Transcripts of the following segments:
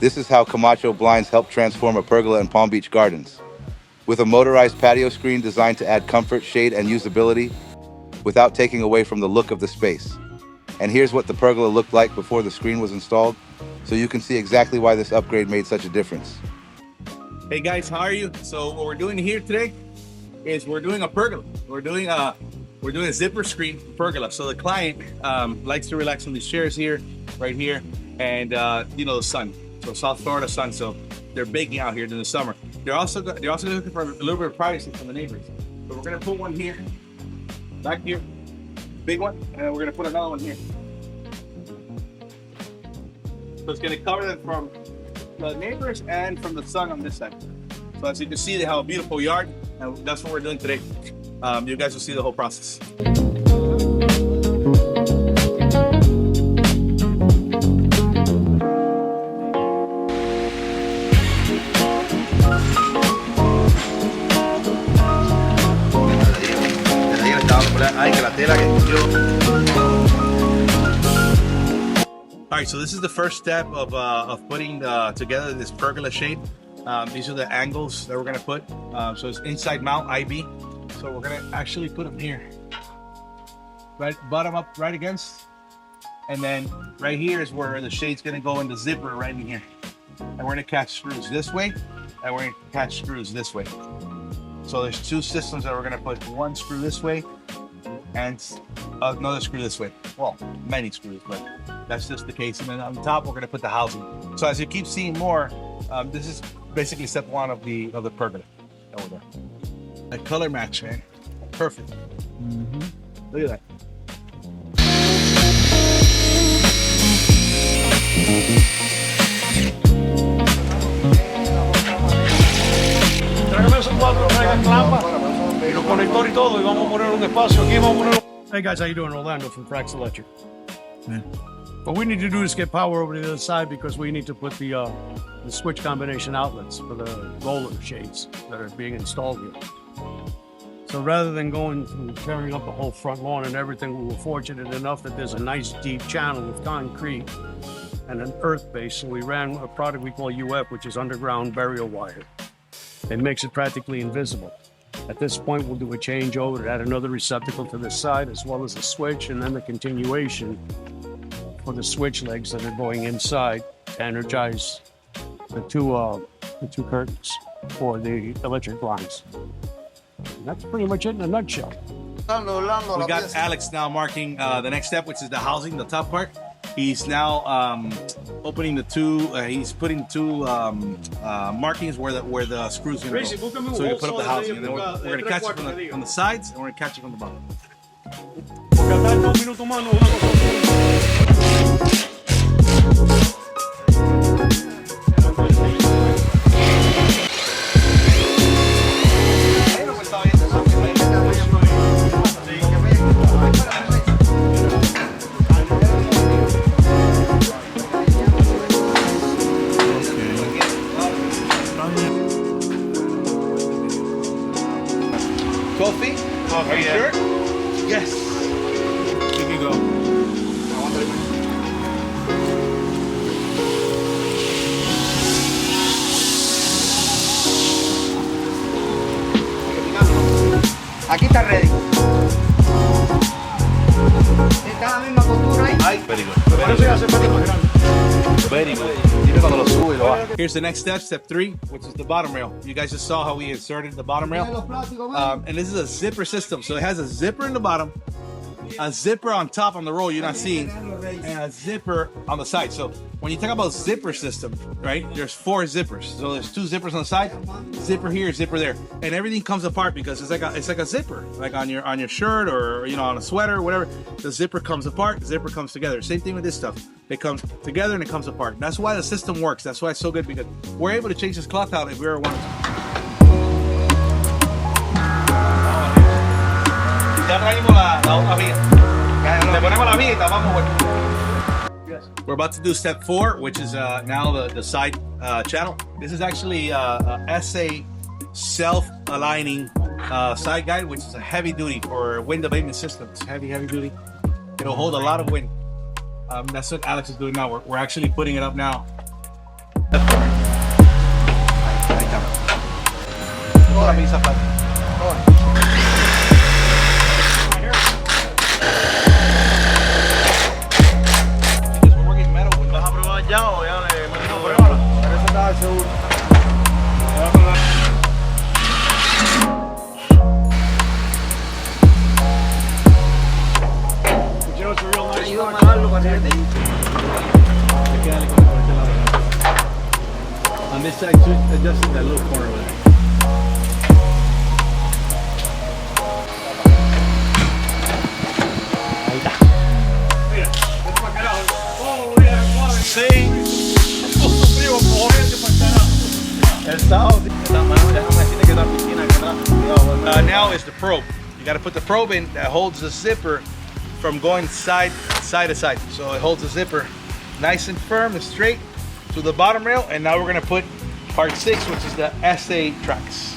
This is how Camacho Blinds help transform a pergola in Palm Beach Gardens. With a motorized patio screen designed to add comfort, shade, and usability without taking away from the look of the space. And here's what the pergola looked like before the screen was installed, so you can see exactly why this upgrade made such a difference. Hey guys, how are you? So what we're doing here today is we're doing a pergola. We're doing a zipper screen pergola. So the client likes to relax on these chairs here, right here, and you know, the sun. So South Florida sun. So they're baking out here in the summer. They're also looking for a little bit of privacy from the neighbors. So we're gonna put one here, back here, big one, and we're gonna put another one here. So it's gonna cover them from the neighbors and from the sun on this side. So as you can see, they have a beautiful yard, and that's what we're doing today. You guys will see the whole process. All right, so this is the first step of putting together this pergola shade. These are the angles that we're gonna put. So it's inside mount IB. So we're gonna actually put them here, right, bottom up, right against, and then right here is where the shade's gonna go in the zipper right in here. And we're gonna catch screws this way, and we're gonna catch screws this way. So there's two systems that we're gonna put: one screw this way, and another screw this way. Well, many screws, but that's just the case. And then on top, we're gonna put the housing. So as you keep seeing more, this is basically step one of the pergola over there. A color match, man. Perfect. Look at that. Tráigame esos cuatro, traigan clapas y los conectores y todo, y vamos a poner un espacio aquí, vamos a poner. Hey guys, how you doing? Orlando from Frax Electric. Man. What we need to do is get power over to the other side because we need to put the switch combination outlets for the roller shades that are being installed here. So rather than going through tearing up the whole front lawn and everything, we were fortunate enough that there's a nice deep channel with concrete and an earth base. So we ran a product we call UF, which is underground burial wire. It makes it practically invisible. At this point, we'll do a changeover to add another receptacle to this side, as well as a switch, and then the continuation for the switch legs that are going inside to energize the two curtains for the electric blinds. And that's pretty much it in a nutshell. We got Alex now marking the next step, which is the housing, the top part. He's now opening the two. He's putting two markings where the screws are going to go. So we put up the housing, and then we're going to catch it from the sides, and we're going to catch it from the bottom. Feet? Are you sure? Yes. You can go. Aquí está ready. Está la misma postura ahí. Ay, very good. Very good. Here's the next step, step 3, which is the bottom rail. You guys just saw how we inserted the bottom rail. And this is a zipper system. So it has a zipper in the bottom, a zipper on top on the roll you're not seeing, and a zipper on the side. So when you talk about zipper system, right, there's 4 zippers. So there's 2 zippers on the side, zipper here, zipper there, and everything comes apart because it's like a zipper, like on your shirt or on a sweater or whatever. The zipper comes apart, the zipper comes together. Same thing with this stuff. It comes together and it comes apart. That's why the system works. That's why it's so good, because we're able to change this cloth out if we ever wanted to. Ya traímos la otra vía. Le ponemos la vía y tapamos. We're about to do step 4, which is now the side channel. This is actually a SA self-aligning side guide, which is a heavy duty for wind abatement systems. Heavy duty. It'll hold a lot of wind. That's what Alex is doing now. We're actually putting it up now. The la pizza flat. ¿Vas a probar ya o ya le metemos pruébalo? Por eso estaba seguro. You know, it's a real nice Ayuda a box. amarrarlo para arriba de ti. Hay que darle con este lado. On this side, too, adjusting that little corner with it. Ahí está. Mira, es para carajo. Oh, mira, suave. Sí. Puso frío, cojones para carajo. El sábado, déjame decirte que la piscina que atrás. Now is the probe. You got to put the probe in that holds the zipper from going side to side. So it holds the zipper nice and firm and straight to the bottom rail. And now we're gonna put part 6, which is the SA tracks.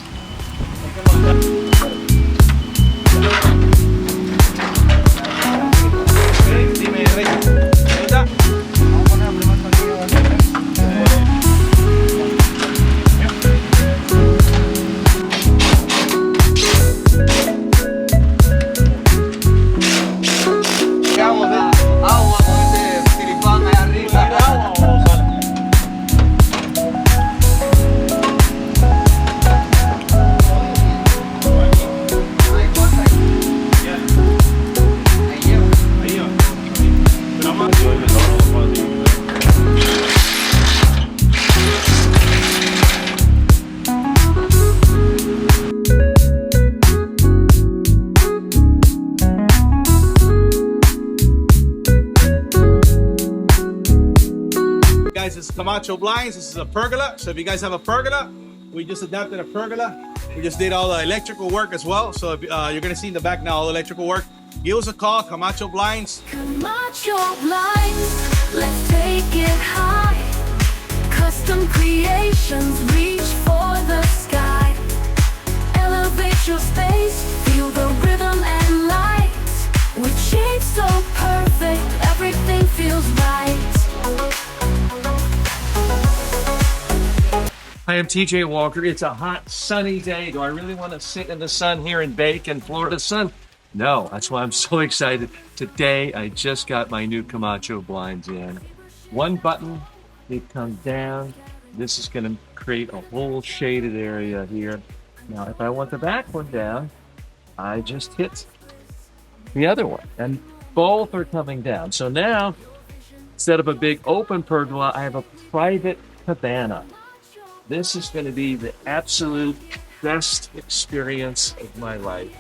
Dime, Rey, ¿ahí está? Vamos a poner el primer sonido. Agua con este tiripán ahí arriba. Ahí corta. Ahí lleva. Guys, this is Camacho Blinds. This is a pergola. So if you guys have a pergola, we just adapted a pergola. We just did all the electrical work as well. So if, you're gonna see in the back now all the electrical work. Give us a call, Camacho Blinds. Camacho Blinds, let's take it high. Custom creations reach for the sky. Elevate your space, feel the rhythm and light. With shapes so perfect, everything feels right. Hi, I'm TJ Walker. It's a hot, sunny day. Do I really want to sit in the sun here and bake in Florida sun? No, that's why I'm so excited. Today, I just got my new Camacho blinds in. One button, it comes down. This is going to create a whole shaded area here. Now, if I want the back one down, I just hit the other one, and both are coming down. So now, instead of a big open pergola, I have a private cabana. This is going to be the absolute best experience of my life.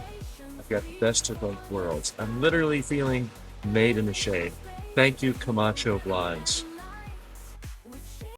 I've got the best of both worlds. I'm literally feeling made in the shade. Thank you, Camacho Blinds.